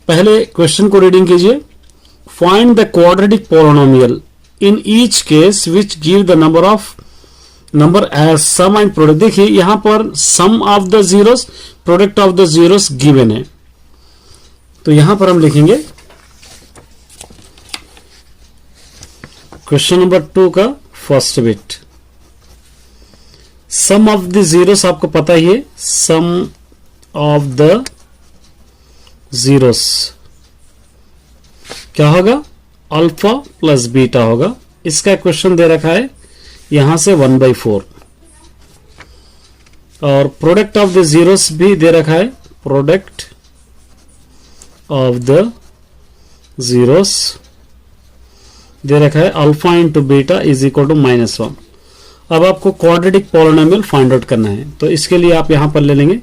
पहले क्वेश्चन को रीडिंग कीजिए। Find the quadratic polynomial in each case which give the number as sum and product. देखिए यहां पर sum of the zeros, product of the zeros given है, तो यहां पर हम लिखेंगे क्वेश्चन नंबर 2 का first bit. Sum of the zeros आपको पता ही है, सम ऑफ द जीरोस क्या होगा, अल्फा प्लस बीटा होगा। इसका क्वेश्चन दे रखा है यहां से 1/4, और प्रोडक्ट ऑफ द जीरोस भी दे रखा है, प्रोडक्ट ऑफ द जीरोस दे रखा है alpha into beta is equal to -1। अब आपको क्वाड्रेटिक पोलिनोमियल फाइंड आउट करना है, तो इसके लिए आप यहां पर ले लेंगे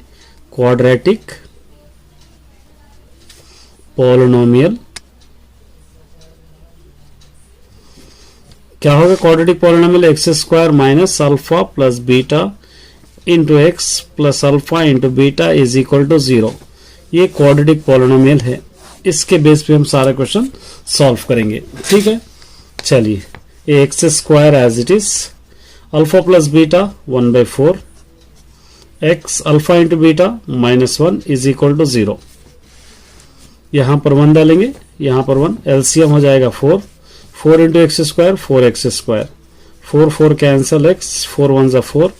क्वाड्रेटिक पोलिनोमियल। क्या होगा quadratic polynomial, x square minus alpha plus beta into x plus alpha into beta is equal to 0। ये क्वाड्रेटिक पोलिनोमियल है, इसके बेस पे हम सारा क्वेश्चन सॉल्व करेंगे। ठीक है, चलिए ये x square as it is, alpha plus beta 1/4, x alpha into beta -1 is equal to 0। यहां पर 1 डालेंगे, यहां पर 1, एलसीएम हो जाएगा 4, 4 into x square 4x square, 4 4 cancel, x 4 1 जा 4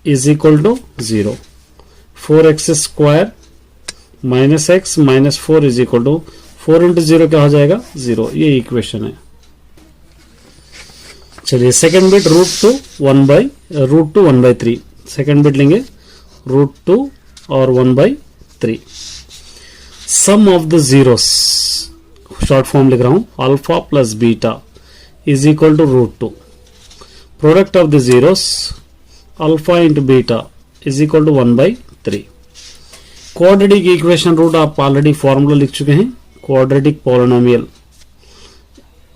is equal to 0। 4x square minus x minus 4 is equal to 4 into 0 क्या हो जाएगा 0। ये इक्वेशन है। चलिए सेकेंड बिट √2 1/3, सेकेंड बिट लेंगे √2 और 1/3। Sum of the zeros, short form लिख रहा हूं, alpha plus beta is equal to √2, product of the zeros alpha into beta is equal to 1/3। Quadratic equation root आप ऑलरेडी फॉर्मूला लिख चुके हैं, quadratic polynomial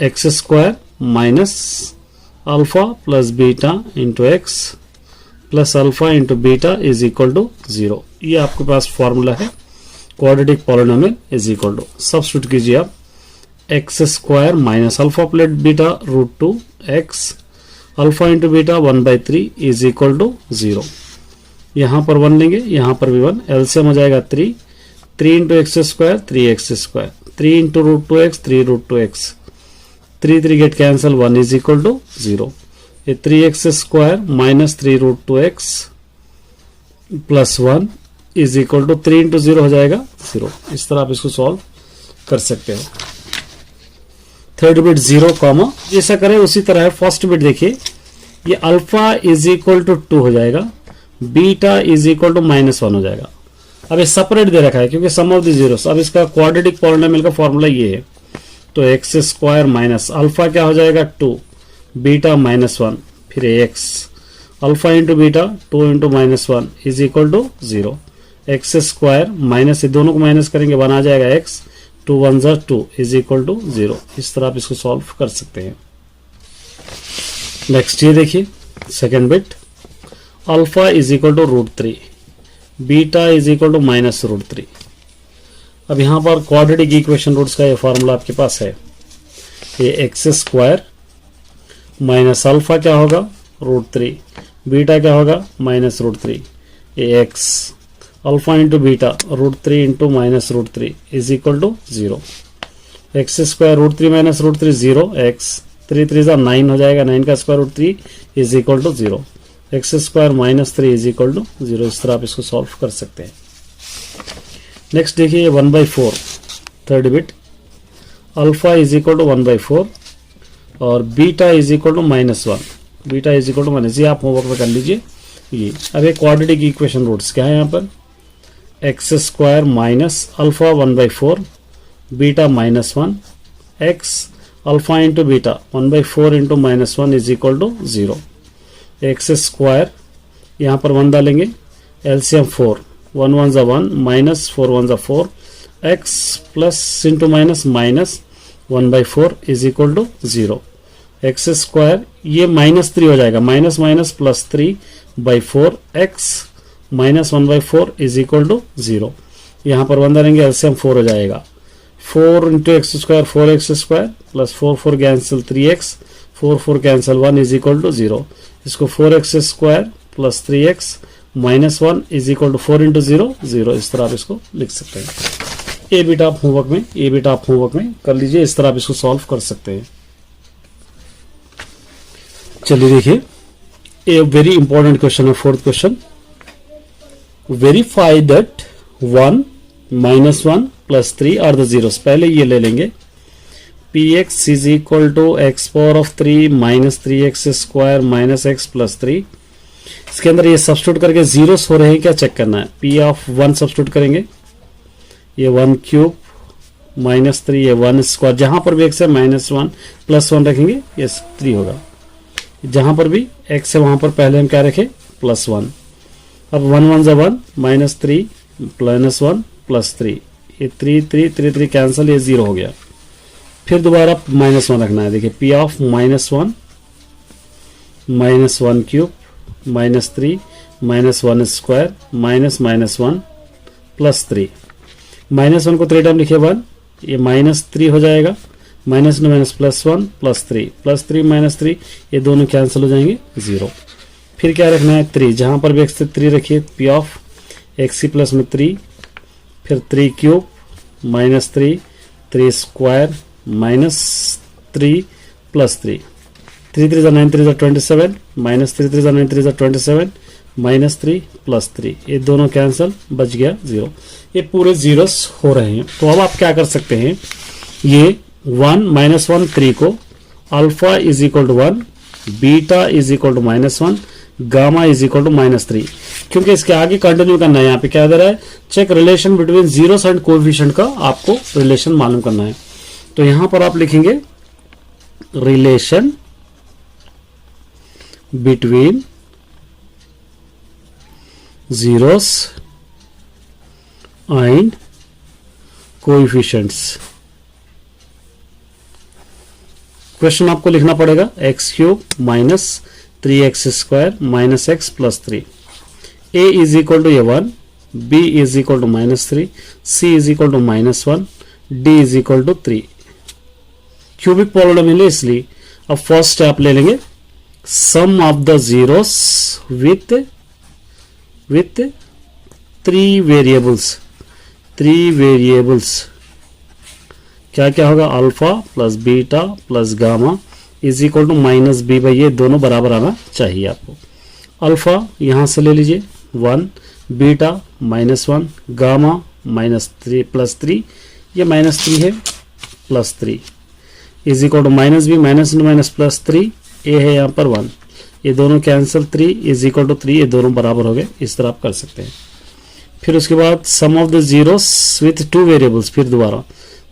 x square minus alpha plus beta into x plus alpha into beta is equal to 0। ये आपके पास formula है, quadratic polynomial is equal to, substitute कीजिए आप, x square minus alpha plus beta √2 x alpha into beta 1/3 is equal to 0। यहां पर 1 लेंगे, यहां पर भी 1, एलसीएम हो जाएगा 3, 3 into x square 3x square, 3 into √2x 3 √2x, 3 3 get cancel, 1 is equal to 0। ये 3x square minus 3 √2x plus 1 is equal to 3 into 0 हो जाएगा 0। इस तरह आप इसको सॉल्व कर सकते हो। थर्ड बिट 0 कॉमा, जैसा करें उसी तरह है। फर्स्ट बिट देखिए, ये अल्फा इज इक्वल टू 2 हो जाएगा, बीटा इज इक्वल टू -1 हो जाएगा। अब ये सेपरेट दे रखा है क्योंकि सम ऑफ द जीरोस। अब इसका क्वाड्रेटिक पोलिनोमियल का फॉर्मूला ये है, तो एक्स स्क्वायर माइनस अल्फा क्या हो जाएगा 2, बीटा -1, फिर x alpha into beta 2 into -1 is equal to 0। X square minus, दोनों को माइनस करेंगे 1 आ जाएगा, एक्स 2 1 जा 2 इज इक्वल टू 0। इस तरह आप इसको सॉल्व कर सकते हैं। नेक्स्ट ये देखिए second bit, alpha is equal to √3, beta is equal to -√3। अब यहां पर क्वाड्रेटिक इक्वेशन रूट्स का ये फॉर्मूला आपके पास है, ये एक्स स्क्वायर माइनस अल्फा क्या होगा √3, बीटा क्या होगा -√3, ये x alpha into beta √3 into -√3 is equal to 0। X square √3 -√3 0, x 3 3 जा 9 हो जाएगा, 9 का square √3 is equal to 0। X square -3 is equal to 0। इस तरह आप इसको सॉल्व कर सकते हैं। नेक्स्ट देखिए 1/4, third bit, alpha is equal to 1/4 और beta is equal to -1, beta is equal to -, ये आप होमवर्क में कर लीजिए। ये अब एक क्वाड्रेटिक इक्वेशन रूट्स क्या है यहाँ पर, x square minus alpha 1/4 beta -1 x alpha into beta 1/4 into -1 is equal to 0। X square यहाँ पर 1 डालेंगे, एलसीएम 4, 1 1 जा 1 माइनस 4 1 जा 4 x plus into minus -1/4 is equal to 0। X square ये -3 हो जाएगा, minus minus plus 3/4 x -1/4 is equal to 0। यहाँ पर 1 डालेंगे, एलसीएम 4 हो जाएगा, 4 into x square 4x square plus 4 4 cancel 3x 4 4 cancel 1 is equal to 0। इसको 4x square plus 3x minus 1 is equal to 4 into 0 0। इस तरह आप इसको लिख सकते हैं। ये बेटा आप होमवर्क में कर लीजिए, इस तरह आप इसको सॉल्व कर सकते हैं। चलिए देखिए, ए वेरी इंपॉर्टेंट क्वेश्चन है, fourth question. Verify that 1 minus 1 plus 3 are the zeros. पहले ये ले लेंगे, px is equal to x power of 3 minus 3x square minus x plus 3। इसके अंदर ये सब्स्टिट्यूट करके जीरोस हो रहे हैं क्या चेक करना है। p ऑफ 1 सब्स्टिट्यूट करेंगे, ये 1 क्यूब माइनस 3, ये 1 स्क्वायर, जहां पर भी x है माइनस 1 प्लस 1 रखेंगे, ये 3 होगा। जहां पर भी x है वहां पर पहले हम क्या रखें, प्लस 1। अब 1 1 1 माइनस 3 प्लस 1 प्लस 3, ये 3 3 3 3 कैंसिल, ये 0 हो गया। फिर दोबारा माइनस 1 रखना है। देखिए p of minus 1 cube minus 3 minus 1 square minus minus 1 plus 3। Minus 1 को 3 टाइम लिखिए 1, ये माइनस 3 हो जाएगा। माइनस में माइनस प्लस 1 प्लस 3 माइनस 3, ये दोनों कैंसिल हो जाएंगे 0। फिर क्या रखना है 3, जहां पर भी x से 3 रखिए, p ऑफ एक्स प्लस में 3, फिर 3 cube minus 3 square minus 3 plus 3 3 3 9 3 27 minus 3 3 9 3 27 minus 3 plus 3, ये दोनों कैंसिल, बच गया 0। ये पूरे जीरोस हो रहे हैं। तो अब आप क्या कर सकते हैं, ये 1 माइनस 1 3 को alpha is equal to 1, beta is equal to minus 1, gamma is equal to minus 3। क्योंकि इसके आगे कंटिन्यू करना है, यहाँ पे क्या दे रहा है, check relation between zeros and coefficient का आपको रिलेशन मालूम करना है। तो यहां पर आप लिखेंगे relation between zeros and coefficients. Question आपको लिखना पड़ेगा x cube minus 3x square minus x plus 3। a is equal to 1, b is equal to minus 3, c is equal to minus 1, d is equal to 3। Cubic polynomial है इसलिए अब first step ले लेंगे, sum of the zeros with 3 variables. क्या क्या होगा, alpha plus beta plus gamma is equal to minus b by, ये दोनों बराबर आना चाहिए आपको। अल्फा यहां से ले लीजिए 1, beta minus 1, gamma minus 3 plus 3, ये माइनस 3 है plus 3 is equal to minus b, minus into minus plus 3, a है यहाँ पर 1, ये दोनों कैंसिल, 3 इज इक्वल टू 3, ये दोनों बराबर हो गए। इस तरह आप कर सकते हैं। फिर उसके बाद sum of the zeros with 2 variables, फिर दोबारा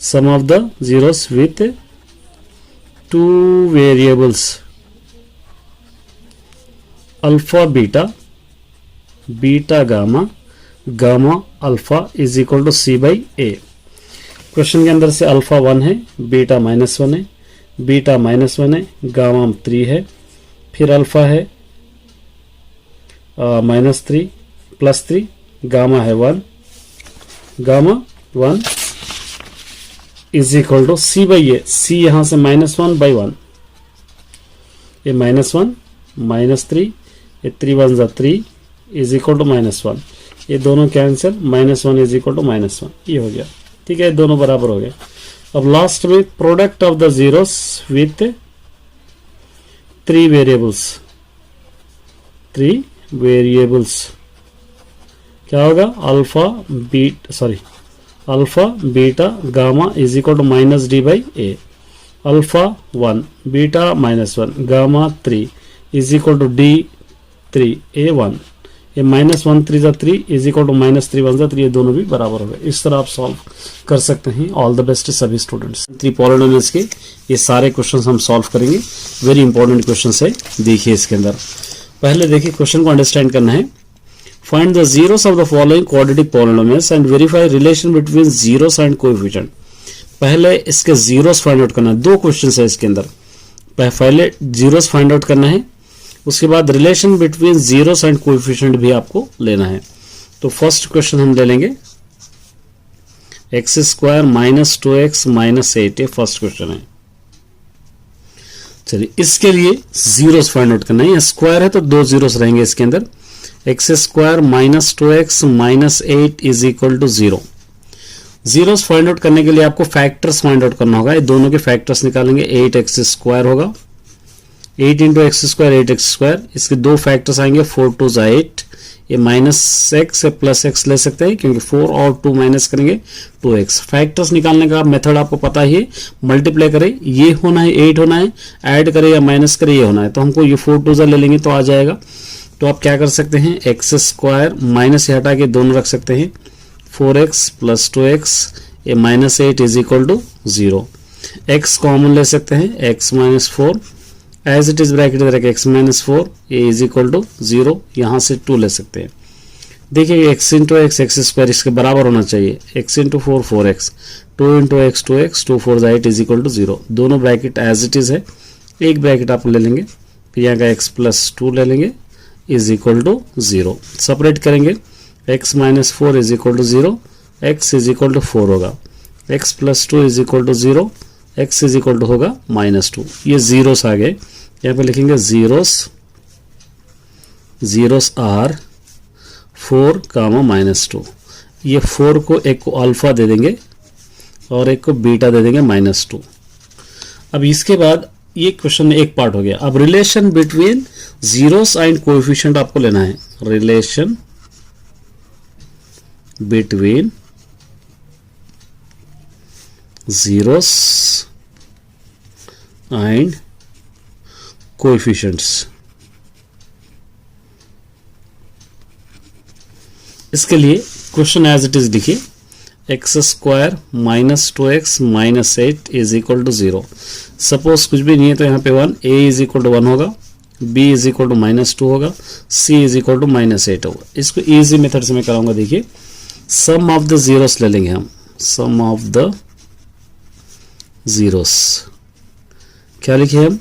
sum of the zeros with 2 variables, alpha beta, beta gamma, gamma alpha is equal to c by a. Question के अंदर से अल्फा 1 है, बीटा माइनस 1 है, बीटा माइनस 1 है, गामा 3 है, फिर अल्फा है माइनस 3 प्लस 3, गामा है 1, gamma 1 is equal to c by a. C यहां से माइनस 1 बाई 1, ये माइनस 1 माइनस 3, ये 3 1 जा 3 इज इक्वल टू माइनस 1, ये दोनों cancel, minus 1 is equal to minus 1, ये हो गया। ठीक है, दोनों बराबर हो गए। अब लास्ट में product of the zeros with 3 variables क्या होगा, alpha beta gamma is equal to minus d by a. Alpha 1 beta minus 1 gamma 3 is equal to d 3 a 1, ये माइनस 1 3 जा 3 इज इक्वल टू माइनस 3 1 जा 3, ये दोनों भी बराबर हो गए। इस तरह आप सॉल्व कर सकते हैं। ऑल द बेस्ट सभी स्टूडेंट्स। 3 पॉलिनोमियल्स के ये सारे क्वेश्चंस हम सॉल्व करेंगे। वेरी इंपॉर्टेंट क्वेश्चन है। देखिए इसके अंदर पहले देखिए क्वेश्चन को अंडरस्टैंड करना है। Find the zeros of the following quadratic polynomials and verify relation between zeros and coefficient. पहले इसके जीरोस फाइंड आउट करना है। 2 क्वेश्चन है इसके अंदर। पहले जीरोस फाइंड आउट करना है, उसके बाद relation between zeros and coefficient भी आपको लेना है। तो फर्स्ट क्वेश्चन हम ले लेंगे। X square minus 2x minus 8, ये फर्स्ट क्वेश्चन है। चलिए इसके लिए जीरोस फाइंड आउट करना है। ये स्क्वायर है तो 2 जीरोस रहेंगे इसके अंदर। X square minus 2x minus 8 is equal to 0। Zeros find out करने के लिए आपको फैक्टर्स फाइंड आउट करना होगा। ये दोनों के फैक्टर्स निकालेंगे। 8x स्क्वायर होगा, 8 into x square 8x square. इसके दो फैक्टर्स आएंगे, 4 2 जा 8, ये माइनस एक्स है प्लस एक्स ले सकते हैं क्योंकि 4 और 2 माइनस करेंगे 2x। फैक्टर्स निकालने का मेथड आपको पता ही है, मल्टीप्लाई करें ये होना है 8 होना है, ऐड करें या माइनस करें ये होना है। तो हमको ये 4 2 ले लेंगे तो आ जाएगा। तो आप क्या कर सकते हैं, एक्स स्क्वायर माइनस से हटा के दोनों रख सकते हैं, 4x प्लस 2x, ये minus 8 is equal to 0। x common ले सकते हैं, x minus 4 as it is bracket में रखें, x माइनस 4 ये इज इक्वल टू 0। यहाँ से 2 ले सकते हैं। देखिए x into x x square इसके बराबर होना चाहिए, x into 4 4x, 2 into x 2x, 2 4 8 is equal to 0। दोनों ब्रैकेट एज इट इज है, एक ब्रैकेट आप ले लेंगे, फिर यहाँ का x प्लस 2 ले लेंगे इज इक्वल टू 0। सेपरेट करेंगे, x minus 4 is equal to 0, x is equal to 4 होगा, x plus 2 is equal to 0, x is equal to होगा माइनस 2। ये जीरोस आ गए, यहाँ पे लिखेंगे जीरोस आर 4 कामा माइनस 2। ये 4 को एक को अल्फा दे देंगे और एक को बीटा दे देंगे माइनस 2। अब इसके बाद ये क्वेश्चन में एक पार्ट हो गया। अब relation between zeros and coefficient आपको लेना है। Relation between zeros and coefficients। इसके लिए क्वेश्चन एज इट इज लिखिए, x square minus 2x minus 8 is equal to 0। Suppose कुछ भी नहीं है तो यहाँ पे 1, a इज इक्वल टू 1 होगा, b is equal to minus 2 होगा, c is equal to minus 8 होगा। इसको इजी मेथड से मैं कराऊंगा। देखिए सम ऑफ द जीरोस ले लेंगे हम, सम ऑफ द जीरोस क्या लिखे हम,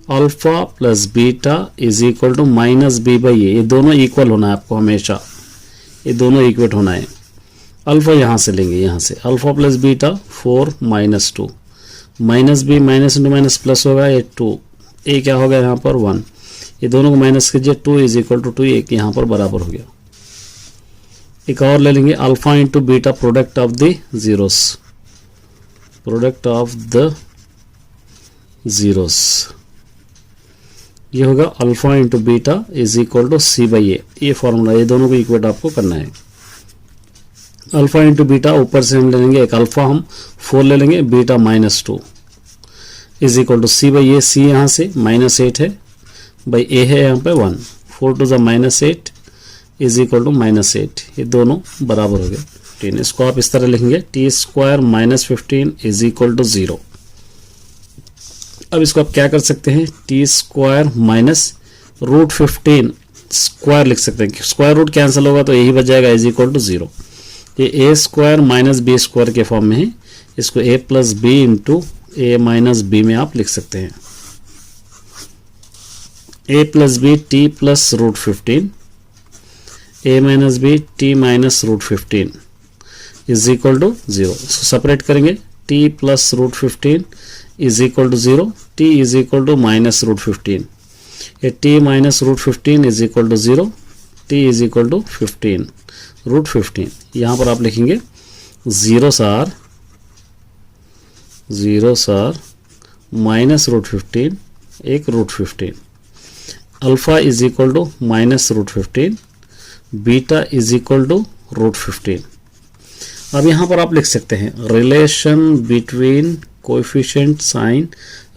alpha plus beta is equal to minus b by a. ये दोनों इक्वल होना है आपको हमेशा, ये दोनों इक्वेट होना है। अल्फा यहाँ से लेंगे, यहाँ से alpha plus beta 4 minus 2, minus b minus into minus plus होगा ये 2, ए क्या होगा यहाँ पर 1, ये दोनों को माइनस कीजिए, 2 इज इक्वल टू 2, एक यहाँ पर बराबर हो गया। एक और ले लेंगे, alpha into beta product of the zeros, product of the zeros, ये होगा alpha into beta is equal to c by a. ये फॉर्मूला, ये दोनों को इक्वेट आपको करना है। अल्फा इंटू बीटा ऊपर से हम ले लेंगे, एक अल्फा हम 4 ले लेंगे, beta minus 2 is equal to c by a. C यहाँ से माइनस 8 है, बाई ए है यहाँ पे 1, 4 टू ज़ा minus 8 is equal to minus 8, ये दोनों बराबर हो गए 15। इसको आप इस तरह लिखेंगे, t square minus 15 is equal to 0। अब इसको आप क्या कर सकते हैं, t square minus root 15 square लिख सकते हैं, स्क्वायर रूट कैंसिल होगा तो यही बच जाएगा इज इक्वल टू 0। ये a square minus b square के फॉर्म में है, इसको a plus b into a minus b में आप लिख सकते हैं। A plus b t plus root 15, a minus b t minus root 15 is equal to 0। इसको सेपरेट करेंगे, t plus root 15 is equal to 0, t is equal to minus root 15, ये t minus root 15 is equal to 0, t is equal to 15 root 15। यहाँ पर आप लिखेंगे zeros are minus root 15 एक root 15, alpha is equal to minus root 15, beta is equal to root 15। अब यहाँ पर आप लिख सकते हैं relation between coefficients and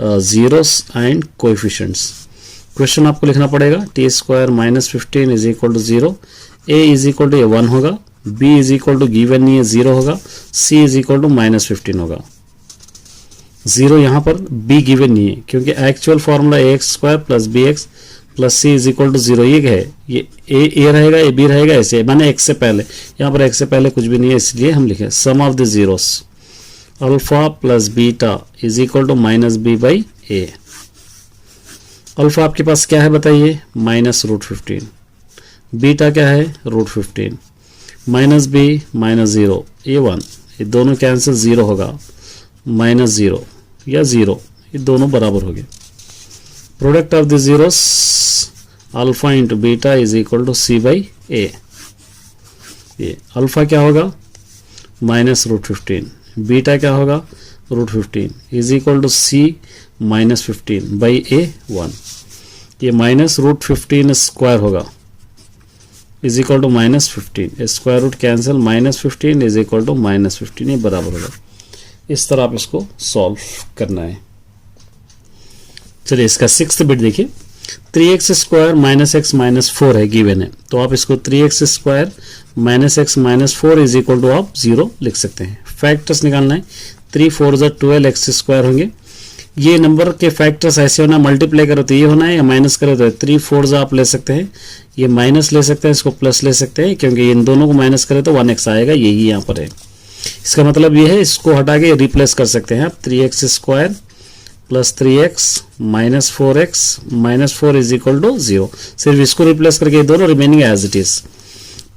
zeros and coefficients. Question आपको लिखना पड़ेगा, t square minus 15 is equal to 0, a is equal to 1 होगा, b is equal to given नहीं है 0 होगा, c is equal to minus 15 होगा। 0 यहाँ पर बी गिवन नहीं है क्योंकि actual formula a x square plus b x plus c is equal to 0 ये है, ये ए रहेगा, ए बी रहेगा, ऐसे माने एक्स से पहले, यहाँ पर एक्स से पहले कुछ भी नहीं है, इसलिए हम लिखे sum of the zeros alpha plus beta is equal to minus b by a. Alpha आपके पास क्या है बताइए, माइनस रूट 15, बीटा क्या है रूट 15, माइनस बी माइनस 0 ये 1, ये दोनों कैंसिल, 0 होगा, -0 या 0, ये दोनों बराबर हो गए। Product of the zeros alpha into beta is equal to c by a. ये अल्फा क्या होगा, -√15, बीटा क्या होगा, √15 is equal to c -15 by a 1। ये -√15 स्क्वायर होगा is equal to -15, square root cancel, -15 is equal to -15, ये बराबर होगा। इस तरह आप इसको सॉल्व करना है। चलिए इसका 6th बिट देखिए, 3x स्क्वायर -x -4 है गिवन है, तो आप इसको 3x square -x -4 is equal to आप 0 लिख सकते हैं। फैक्टर्स निकालना है, 3 4 12 x स्क्वायर होंगे। ये नंबर के फैक्टर्स ऐसे होना, मल्टीप्लाई करो तो ये होना है, या माइनस करो तो 3 4 आप ले सकते हैं, ये माइनस ले सकते हैं, इसको प्लस ले सकते हैं, क्योंकि इन दोनों को माइनस करें तो 1x आएगा, यही यहाँ पर है। इसका मतलब ये है, इसको हटा के रिप्लेस कर सकते हैं आप, 3x square plus 3x minus 4x minus 4 is equal to 0। सिर्फ इसको रिप्लेस करके दोनों remaining as it is,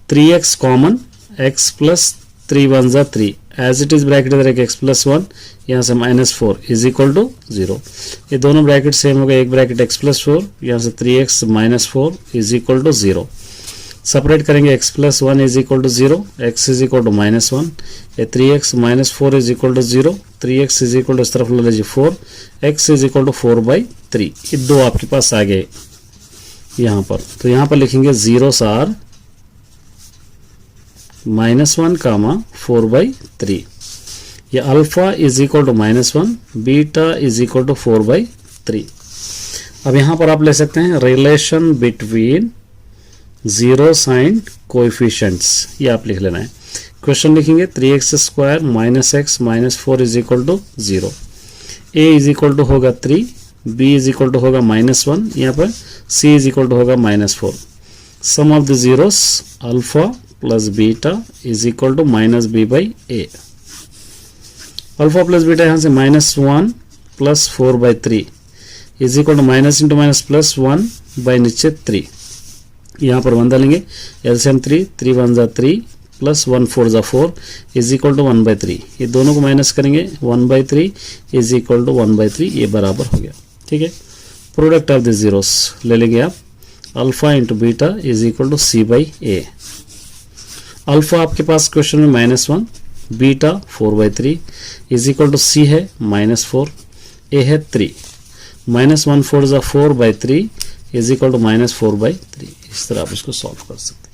3x common, x plus 3 1 जा 3 एज इट इज, ब्रैकेट इधर एक x प्लस 1, यहाँ से -4 इज इक्वल टू 0। ये दोनों ब्रैकेट सेम हो गए, एक ब्रैकेट x प्लस 4, यहाँ से 3x minus 4 is equal to 0। Separate करेंगे, x plus 1 is equal to 0, x is equal to -1, ये 3x minus 4 is equal to 0, 3x is equal to इस तरफ ले लीजिए 4, x इज इक्वल टू 4/3। ये दो आपके पास आ गए यहाँ पर, तो यहाँ पर लिखेंगे जीरोस आर -1 कामा 4/3। ये alpha is equal to -1, beta is equal to 4/3। अब यहाँ पर आप ले सकते हैं relation between zero sign coefficients, ये आप लिख लेना है। क्वेश्चन लिखेंगे 3x square -x -4 is equal to 0, a is equal to होगा 3, b इज इक्वल टू होगा -1, यहाँ पर c इज इक्वल टू होगा -4। Sum of the zeros alpha plus beta is equal to -b/a। Alpha plus beta यहाँ से -1 plus 4/3 is equal to minus into minus plus 1 by नीचे 3। यहाँ पर 1 डालेंगे, एलसीएम 3 3 1 जा 3 प्लस 1 4 जा 4 इज इक्वल टू 1/3। ये दोनों को माइनस करेंगे, 1/3 इज इक्वल टू 1/3, ये बराबर हो गया। ठीक है, प्रोडक्ट ऑफ द जीरोस ले लेंगे आप, alpha into beta is equal to c/a। Alpha आपके पास क्वेश्चन में -1, beta 4/3 is equal to c है -4, a है 3, -1 4 जा 4/3 इज इक्वल टू -4/3। इस तरह आप इसको सॉल्व कर सकते हैं।